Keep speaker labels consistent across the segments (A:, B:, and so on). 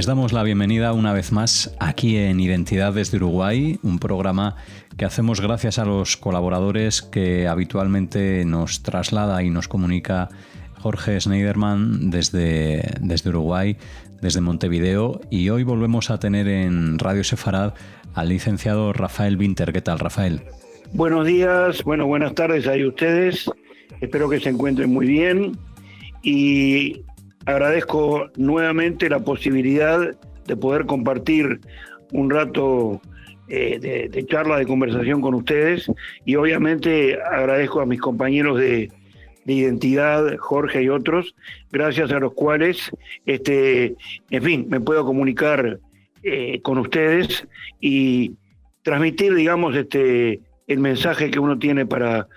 A: Les damos la bienvenida una vez más aquí en Identidad desde Uruguay, un programa que hacemos gracias a los colaboradores que habitualmente nos traslada y nos comunica Jorge Schneiderman desde Uruguay, desde Montevideo, y hoy volvemos a tener en Radio Sefarad al licenciado Rafael Winter. ¿Qué tal, Rafael?
B: Buenos días, buenas tardes a ustedes. Espero que se encuentren muy bien y agradezco nuevamente la posibilidad de poder compartir un rato de charla, de conversación con ustedes, y obviamente agradezco a mis compañeros de Identidad, Jorge y otros, gracias a los cuales me puedo comunicar con ustedes y transmitir, digamos, el mensaje que uno tiene para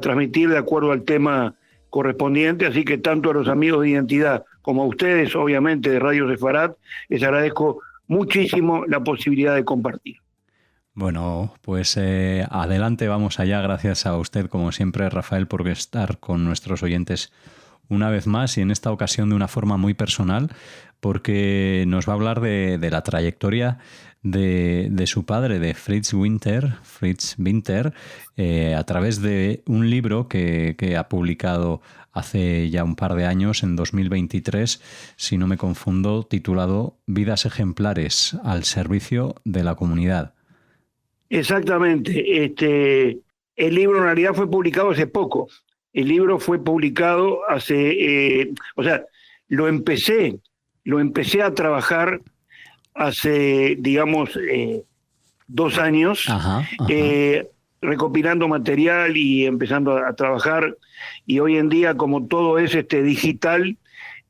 B: transmitir de acuerdo al tema correspondiente. Así que tanto a los amigos de Identidad como a ustedes, obviamente, de Radio Sefarad, les agradezco muchísimo la posibilidad de compartir.
A: Bueno, pues adelante, vamos allá. Gracias a usted, como siempre, Rafael, por estar con nuestros oyentes una vez más, y en esta ocasión de una forma muy personal, porque nos va a hablar de la trayectoria de su padre, de Fritz Winter, a través de un libro que ha publicado hace ya un par de años, en 2023, si no me confundo, titulado Vidas ejemplares al servicio de la comunidad.
B: Exactamente. El libro en realidad fue publicado hace poco. El libro fue publicado lo empecé a trabajar hace, digamos, 2 años, recopilando material y empezando a trabajar. Y hoy en día, como todo es digital,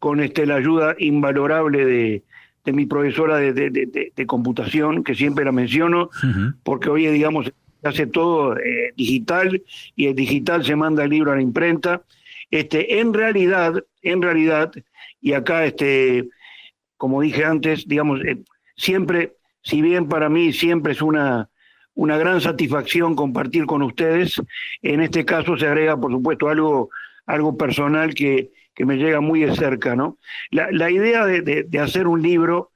B: con la ayuda invalorable de mi profesora de computación, que siempre la menciono, porque hoy, digamos, hace todo digital, y el digital se manda el libro a la imprenta. En realidad, y acá, como dije antes, digamos, siempre, si bien para mí siempre es una gran satisfacción compartir con ustedes, en este caso se agrega, por supuesto, algo personal que me llega muy de cerca, ¿no? La idea de hacer un libro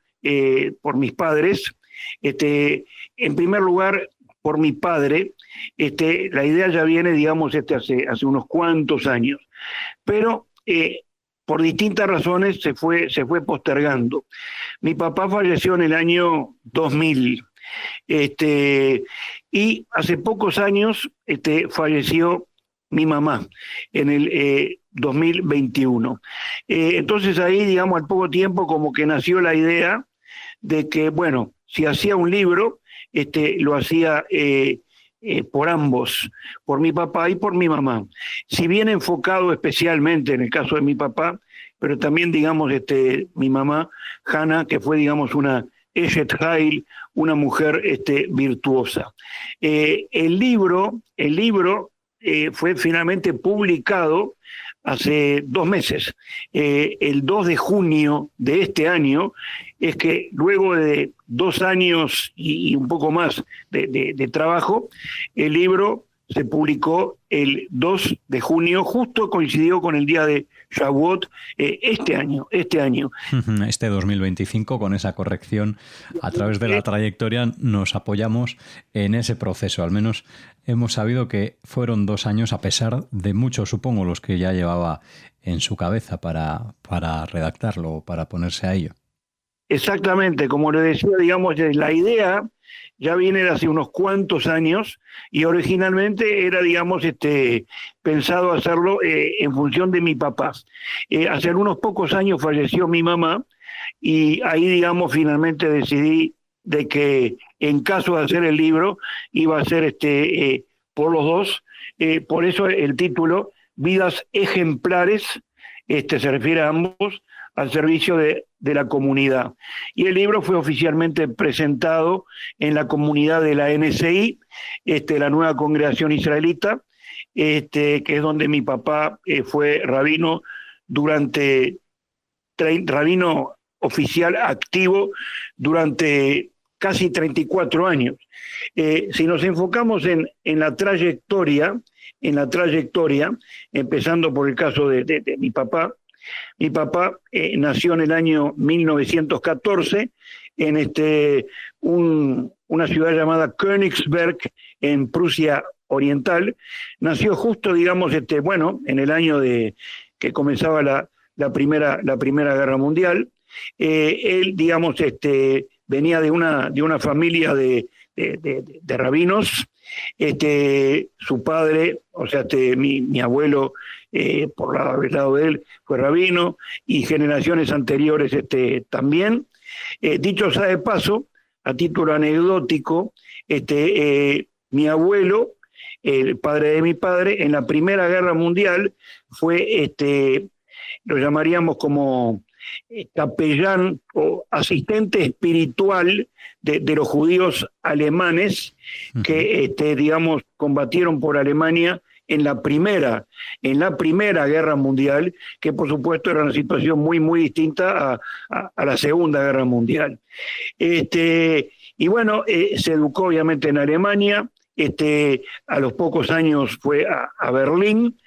B: por mis padres, en primer lugar, por mi padre, la idea ya viene, digamos, hace unos cuantos años, pero por distintas razones se fue postergando. Mi papá falleció en el año 2000, y hace pocos años falleció mi mamá en el 2021. Entonces ahí, digamos, al poco tiempo como que nació la idea de que, bueno, si hacía un libro, lo hacía por ambos, por mi papá y por mi mamá. Si bien enfocado especialmente en el caso de mi papá, pero también, digamos, mi mamá, Hannah, que fue, digamos, una Eshet Hail, una mujer virtuosa. El libro fue finalmente publicado hace 2 meses. El 2 de junio de este año, es que luego de 2 años y un poco más de trabajo, el libro se publicó el 2 de junio, justo coincidió con el día de Shavuot, este año.
A: Este 2025, con esa corrección, a través de la trayectoria nos apoyamos en ese proceso. Al menos hemos sabido que fueron 2 años, a pesar de muchos, supongo, los que ya llevaba en su cabeza para redactarlo, para ponerse a ello.
B: Exactamente, como le decía, digamos, la idea ya viene de hace unos cuantos años, y originalmente era, digamos, pensado hacerlo en función de mi papá. Hace unos pocos años falleció mi mamá, y ahí, digamos, finalmente decidí de que en caso de hacer el libro iba a ser por los dos. Por eso el título, Vidas ejemplares, se refiere a ambos, al servicio de la comunidad. Y el libro fue oficialmente presentado en la comunidad de la NSI, la nueva congregación israelita, que es donde mi papá fue rabino rabino oficial activo durante casi 34 años. Si nos enfocamos en la trayectoria, empezando por el caso de mi papá, Mi papá nació en el año 1914 en una ciudad llamada Königsberg, en Prusia Oriental. Nació justo, digamos, en el año que comenzaba la primera Guerra Mundial. Él, digamos, venía de una familia de rabinos. Su padre, o sea, mi abuelo, por el lado de él, fue rabino, y generaciones anteriores también. Dicho sea de paso, a título anecdótico, mi abuelo, el padre de mi padre, en la Primera Guerra Mundial fue, lo llamaríamos como capellán o asistente espiritual de los judíos alemanes que, digamos, combatieron por Alemania en la primera Guerra Mundial, que por supuesto era una situación muy, muy distinta a la Segunda Guerra Mundial. Y bueno, se educó obviamente en Alemania. A los pocos años fue a Berlín.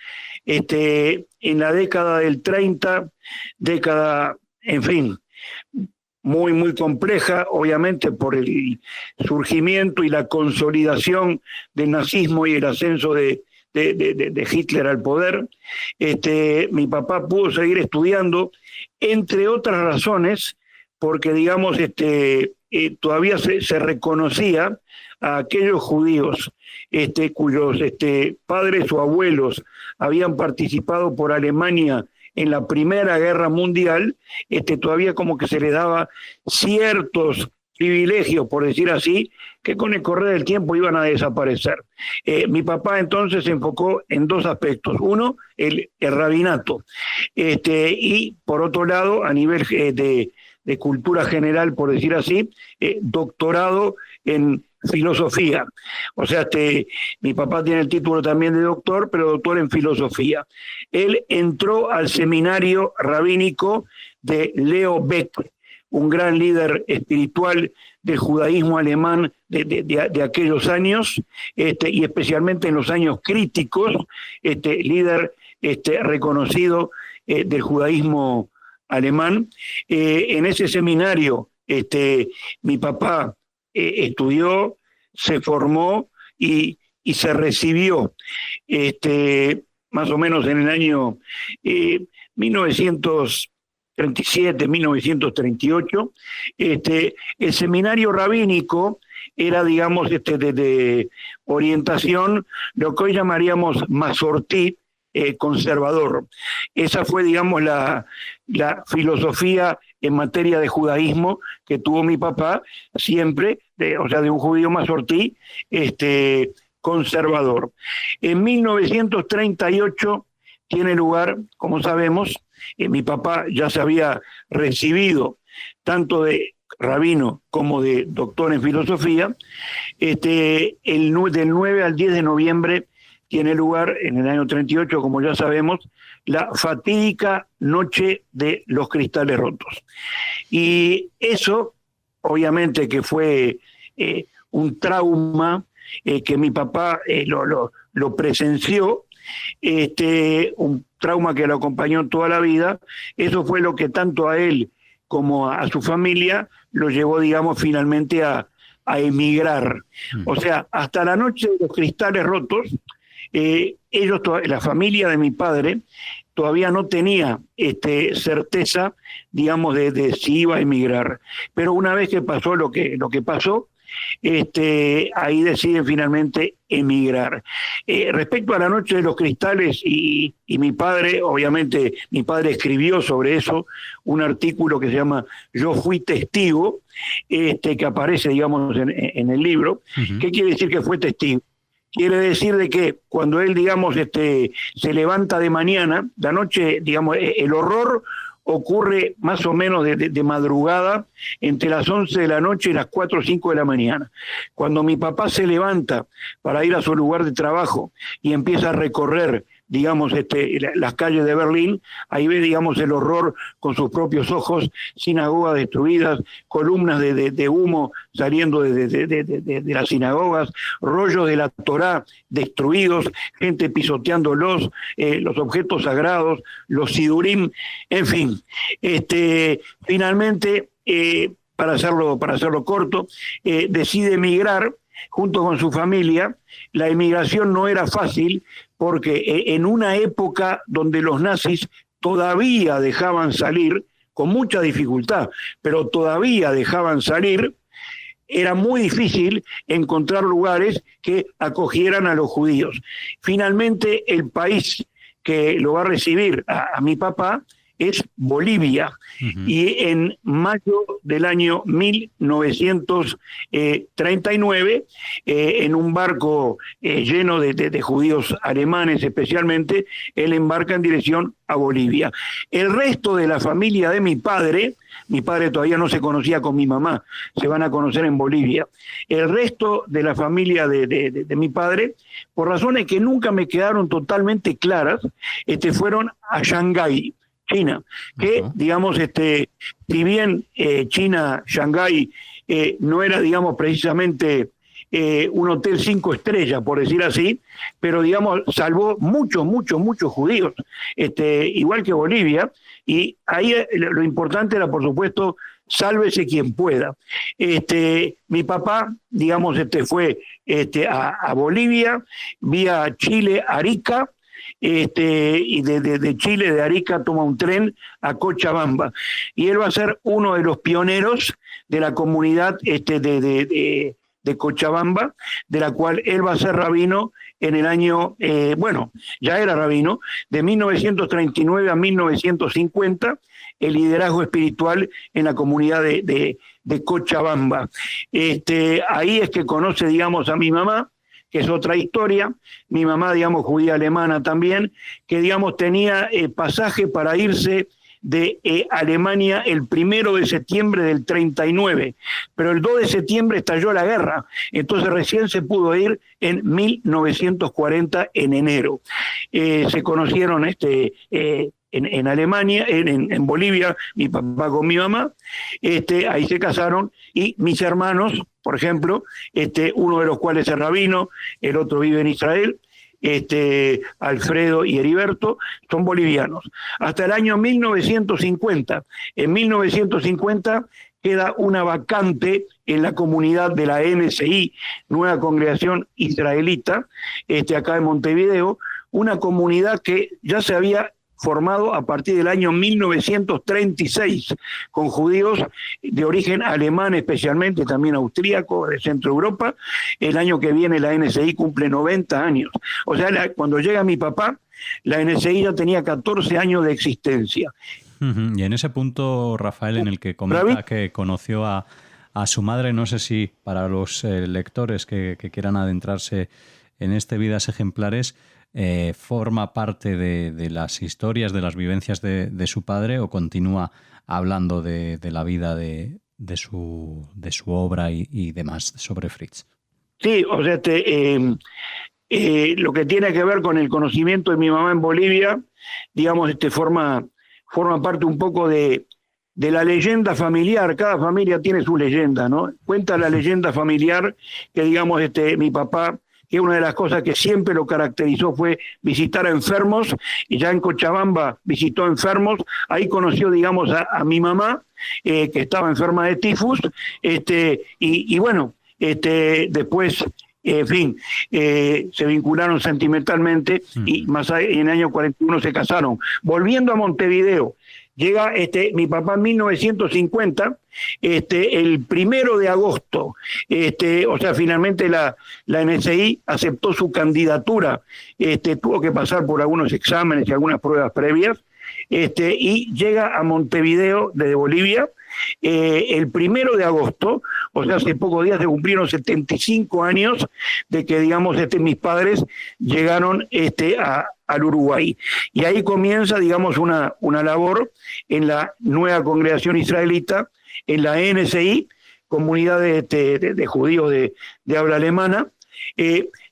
B: En la década del 30, en fin, muy, muy compleja, obviamente por el surgimiento y la consolidación del nazismo y el ascenso de Hitler al poder. Mi papá pudo seguir estudiando, entre otras razones, porque, digamos, todavía se reconocía a aquellos judíos cuyos padres o abuelos habían participado por Alemania en la Primera Guerra Mundial. Todavía como que se les daba ciertos privilegios, por decir así, que con el correr del tiempo iban a desaparecer. Mi papá entonces se enfocó en dos aspectos. Uno, el rabinato. Y por otro lado, a nivel de cultura general, por decir así, doctorado en filosofía. O sea, mi papá tiene el título también de doctor, pero doctor en filosofía. Él entró al seminario rabínico de Leo Beck, un gran líder espiritual del judaísmo alemán de aquellos años, y especialmente en los años críticos, líder reconocido del judaísmo alemán. En ese seminario mi papá estudió, se formó y se recibió más o menos en el año 1937, 1938. El seminario rabínico era, digamos, de orientación, lo que hoy llamaríamos masortí, conservador. Esa fue, digamos, la filosofía en materia de judaísmo que tuvo mi papá, siempre, o sea, de un judío masortí, conservador. En 1938 tiene lugar, como sabemos, mi papá ya se había recibido tanto de rabino como de doctor en filosofía. Del 9 al 10 de noviembre tiene lugar, en el año 38, como ya sabemos, la fatídica Noche de los Cristales Rotos. Y eso, obviamente, que fue un trauma que mi papá lo presenció, un trauma que lo acompañó toda la vida. Eso fue lo que tanto a él como a su familia lo llevó, digamos, finalmente a emigrar. O sea, hasta la Noche de los Cristales Rotos, la familia de mi padre todavía no tenía certeza, digamos, de si iba a emigrar. Pero una vez que pasó lo que pasó, ahí deciden finalmente emigrar. Respecto a la Noche de los Cristales y mi padre, obviamente mi padre escribió sobre eso un artículo que se llama Yo fui testigo, que aparece, digamos, en el libro. Uh-huh. ¿Qué quiere decir que fue testigo? Quiere decir de que cuando él, digamos, se levanta de mañana, la noche, digamos, el horror ocurre más o menos de madrugada, entre las 11 de la noche y las 4 o 5 de la mañana. Cuando mi papá se levanta para ir a su lugar de trabajo y empieza a recorrer digamos, las calles de Berlín, ahí ve, digamos, el horror con sus propios ojos, sinagogas destruidas, columnas de humo saliendo de las sinagogas, rollos de la Torá destruidos, gente pisoteándolos, los objetos sagrados, los sidurim, en fin. Finalmente, para hacerlo corto, decide emigrar junto con su familia. La emigración no era fácil porque en una época donde los nazis todavía dejaban salir, con mucha dificultad, pero todavía dejaban salir, era muy difícil encontrar lugares que acogieran a los judíos. Finalmente, el país que lo va a recibir a mi papá es Bolivia. Uh-huh. Y en mayo del año 1939, en un barco lleno de judíos alemanes especialmente, él embarca en dirección a Bolivia. El resto de la familia de mi padre todavía no se conocía con mi mamá, se van a conocer en Bolivia. El resto de la familia de mi padre, por razones que nunca me quedaron totalmente claras, fueron a Shanghái, China, que, digamos, si bien China, Shanghái, no era, digamos, precisamente un hotel 5 estrellas, por decir así, pero, digamos, salvó muchos judíos, igual que Bolivia, y ahí lo importante era, por supuesto, sálvese quien pueda. Mi papá, digamos, fue a Bolivia, vía Chile, Arica, y de Chile, de Arica, toma un tren a Cochabamba. Y él va a ser uno de los pioneros de la comunidad de Cochabamba, de la cual él va a ser rabino en el año, ya era rabino, de 1939 a 1950, el liderazgo espiritual en la comunidad de Cochabamba. Ahí es que conoce, digamos, a mi mamá, que es otra historia. Mi mamá, digamos, judía alemana también, que, digamos, tenía pasaje para irse de Alemania el 1 de septiembre del 39, pero el 2 de septiembre estalló la guerra, entonces recién se pudo ir en 1940 en enero. Se conocieron en Alemania, en Bolivia, mi papá con mi mamá, ahí se casaron, y mis hermanos, por ejemplo, uno de los cuales es rabino, el otro vive en Israel, Alfredo y Heriberto, son bolivianos. Hasta el año 1950. En 1950 queda una vacante en la comunidad de la NSI, Nueva Congregación Israelita, acá en Montevideo, una comunidad que ya se había formado a partir del año 1936, con judíos de origen alemán especialmente, también austríaco, de Centro Europa. El año que viene la NSI cumple 90 años. O sea, cuando llega mi papá, la NSI ya tenía 14 años de existencia.
A: Uh-huh. Y en ese punto, Rafael, en el que comenta que conoció a su madre, no sé si para los lectores que quieran adentrarse en Vidas Ejemplares, ¿forma parte de las historias, de las vivencias de su padre, o continúa hablando de la vida de su obra y demás sobre Fritz?
B: Sí, o sea, lo que tiene que ver con el conocimiento de mi mamá en Bolivia, digamos, forma parte un poco de la leyenda familiar. Cada familia tiene su leyenda, ¿no? Cuenta la leyenda familiar que, digamos, mi papá, que una de las cosas que siempre lo caracterizó fue visitar a enfermos, y ya en Cochabamba visitó enfermos. Ahí conoció, digamos, a mi mamá, que estaba enferma de tifus, y bueno, después, en fin, se vincularon sentimentalmente, y más allá, en el año 41 se casaron. Volviendo a Montevideo, llega mi papá en 1950, el 1 de agosto, o sea, finalmente la NSI aceptó su candidatura, tuvo que pasar por algunos exámenes y algunas pruebas previas, y llega a Montevideo desde Bolivia el 1 de agosto, o sea, hace pocos días se cumplieron 75 años de que, digamos, mis padres llegaron al Uruguay. Y ahí comienza, digamos, una labor en la Nueva Congregación Israelita, en la NSI, comunidad de judíos de habla alemana.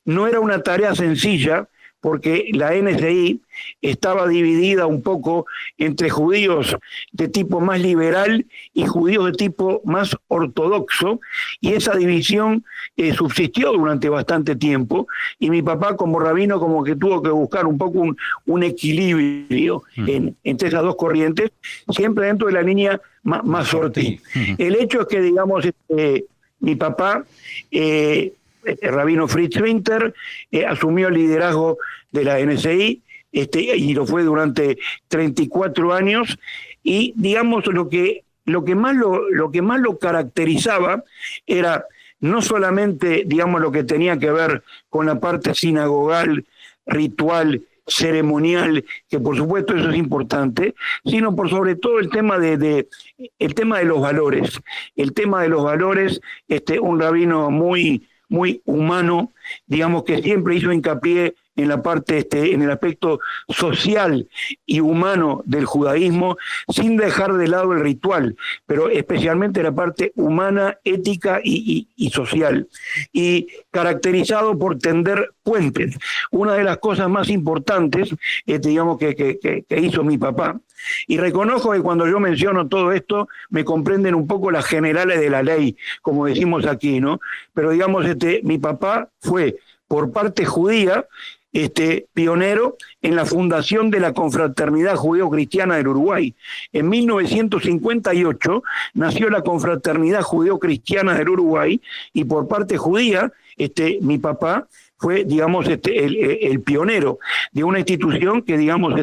B: No era una tarea sencilla, porque la NSI estaba dividida un poco entre judíos de tipo más liberal y judíos de tipo más ortodoxo, y esa división subsistió durante bastante tiempo, y mi papá como rabino como que tuvo que buscar un poco un equilibrio entre esas dos corrientes, siempre dentro de la línea más sortí. El hecho es que, digamos, mi papá, el rabino Fritz Winter, asumió el liderazgo de la NSI, y lo fue durante 34 años, y digamos lo que más lo caracterizaba era no solamente, digamos, lo que tenía que ver con la parte sinagogal, ritual, ceremonial, que por supuesto eso es importante, sino por sobre todo el tema de los valores. El tema de los valores, un rabino muy humano, digamos, que siempre hizo hincapié en la parte, en el aspecto social y humano del judaísmo, sin dejar de lado el ritual, pero especialmente la parte humana, ética y social, y caracterizado por tender puentes. Una de las cosas más importantes, digamos, que hizo mi papá, y reconozco que cuando yo menciono todo esto, me comprenden un poco las generales de la ley, como decimos aquí, ¿no? Pero digamos, mi papá fue, por parte judía, pionero en la fundación de la Confraternidad Judeo-Cristiana del Uruguay. En 1958 nació la Confraternidad Judeo-Cristiana del Uruguay, y por parte judía, mi papá fue, digamos, el pionero de una institución que, digamos,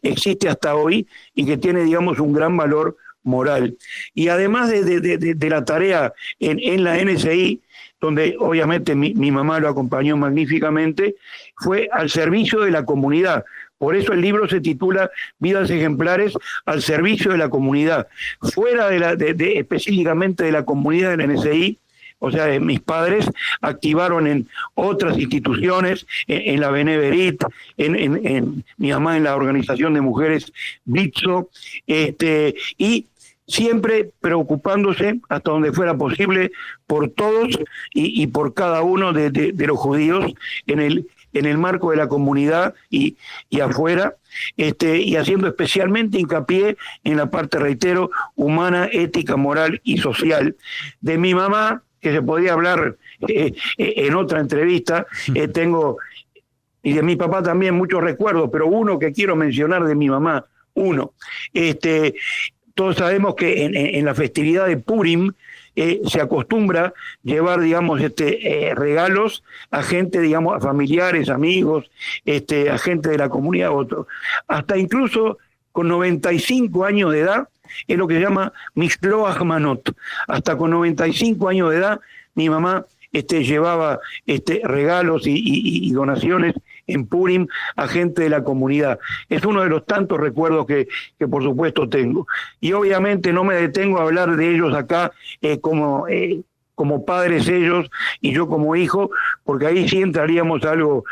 B: existe hasta hoy y que tiene, digamos, un gran valor moral. Y además de la tarea en la NSI, donde obviamente mi mamá lo acompañó magníficamente, fue al servicio de la comunidad. Por eso el libro se titula Vidas ejemplares al servicio de la comunidad. Fuera específicamente de la comunidad de la NSI, o sea, mis padres activaron en otras instituciones, en la Beneverit, en mi mamá en la Organización de Mujeres Bitso, y siempre preocupándose hasta donde fuera posible por todos y por cada uno de los judíos en el marco de la comunidad y afuera, y haciendo especialmente hincapié en la parte, reitero, humana, ética, moral y social. De mi mamá, que se podía hablar en otra entrevista, tengo, y de mi papá también, muchos recuerdos, pero uno que quiero mencionar de mi mamá, todos sabemos que en la festividad de Purim se acostumbra llevar, digamos, regalos a gente, digamos, a familiares, amigos, a gente de la comunidad, otros. Hasta incluso con 95 años de edad, es lo que se llama Mishloach Manot. Hasta con 95 años de edad, mi mamá llevaba regalos y donaciones en Purim a gente de la comunidad. Es uno de los tantos recuerdos que por supuesto tengo. Y obviamente no me detengo a hablar de ellos acá como padres ellos y yo como hijo, porque ahí sí entraríamos a algo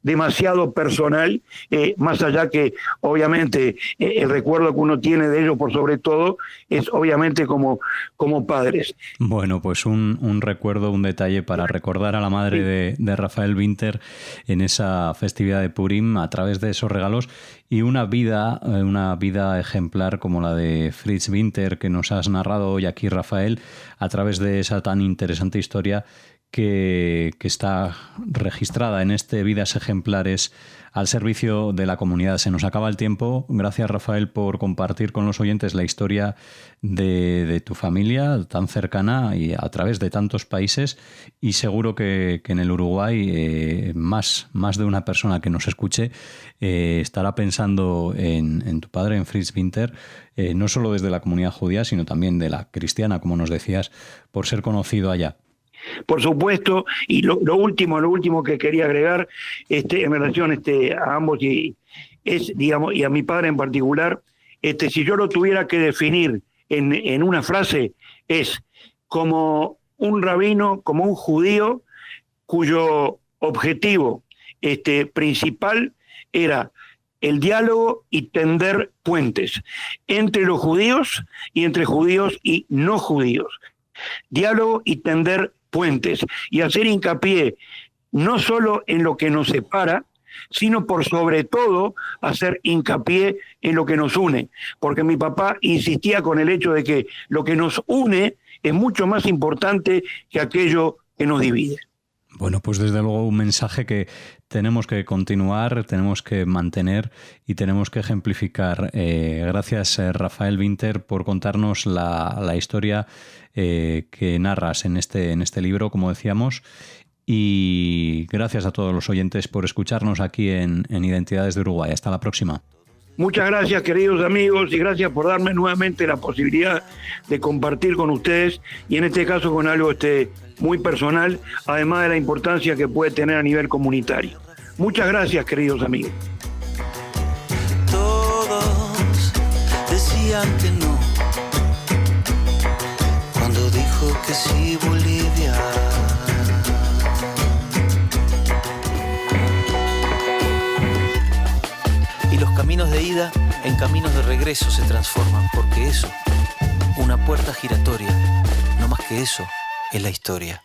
B: demasiado personal, más allá que obviamente el recuerdo que uno tiene de ellos por sobre todo es obviamente como padres.
A: Bueno, pues un recuerdo, un detalle para recordar a la madre de Rafael Winter en esa festividad de Purim a través de esos regalos, y una vida ejemplar como la de Fritz Winter que nos has narrado hoy aquí, Rafael, a través de esa tan interesante historia que está registrada en Vidas Ejemplares al servicio de la comunidad. Se nos acaba el tiempo. Gracias, Rafael, por compartir con los oyentes la historia de tu familia tan cercana y a través de tantos países, y seguro que en el Uruguay más de una persona que nos escuche estará pensando en tu padre, en Fritz Winter, no solo desde la comunidad judía, sino también de la cristiana, como nos decías, por ser conocido allá.
B: Por supuesto, y lo último que quería agregar en relación a ambos digamos, y a mi padre en particular, si yo lo tuviera que definir en una frase, es como un rabino, como un judío cuyo objetivo principal era el diálogo y tender puentes entre los judíos y entre judíos y no judíos. Diálogo y tender puentes, y hacer hincapié no solo en lo que nos separa, sino por sobre todo hacer hincapié en lo que nos une, porque mi papá insistía con el hecho de que lo que nos une es mucho más importante que aquello que nos divide.
A: Bueno, pues desde luego un mensaje que tenemos que continuar, tenemos que mantener y tenemos que ejemplificar. Gracias, Rafael Winter, por contarnos la historia que narras en este libro, como decíamos. Y gracias a todos los oyentes por escucharnos aquí en Identidades de Uruguay. Hasta la próxima.
B: Muchas gracias, queridos amigos, y gracias por darme nuevamente la posibilidad de compartir con ustedes, y en este caso con algo muy personal, además de la importancia que puede tener a nivel comunitario. Muchas gracias, queridos amigos.
C: Todos decían que no, cuando dijo que sí, Bolivia. Y los caminos de ida en caminos de regreso se transforman, porque eso, una puerta giratoria, no más que eso, es la historia.